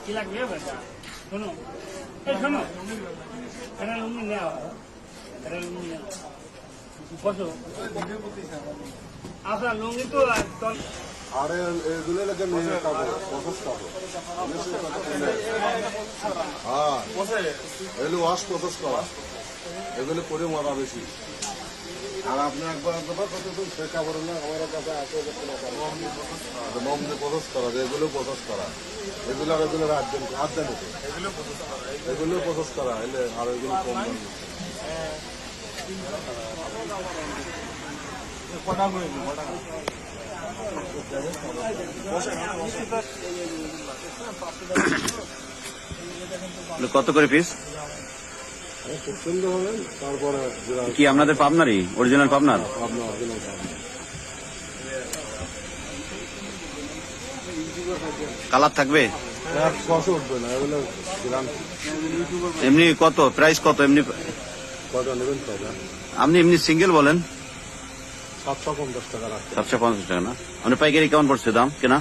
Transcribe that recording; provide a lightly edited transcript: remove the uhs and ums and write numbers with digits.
কি লাগবে শোনো এই শোনো এটা লুঙ্গি নেওয়া এটা লুঙ্গি নেওয়া বসো আপনার লুঙ্গি তো আরে এগুলো লাগে মেয়ে কাপড় প্রসেস কাপড় হ্যাঁ এগুলো ওয়াশ প্রসেস করা এগুলো করে মারা বেশি আর আপনি একবার কতক্ষণ সে কাপড় না আমার কাছে আছে মম দিয়ে প্রসেস করা এগুলো প্রসেস করা এগুলো রাজ্য এগুলো প্রসেস করা এলে আর এগুলো কম দাম কত করে পিস? সুন্দর হবে। তারপরে কি আপনাদের পাবনারই অরিজিনাল পাবনার? আপনার অরিজিনাল কালার থাকবে? কত উঠবে না এগুলো গ্রাম এমনি কত প্রাইস কত? এমনি কত নেবেন টাকা আপনি এমনি সিঙ্গেল বলেন 750 টাকা রাখতে 750 টাকা না? আপনি পাইকারি কেমন পড়ছে দাম কেনা?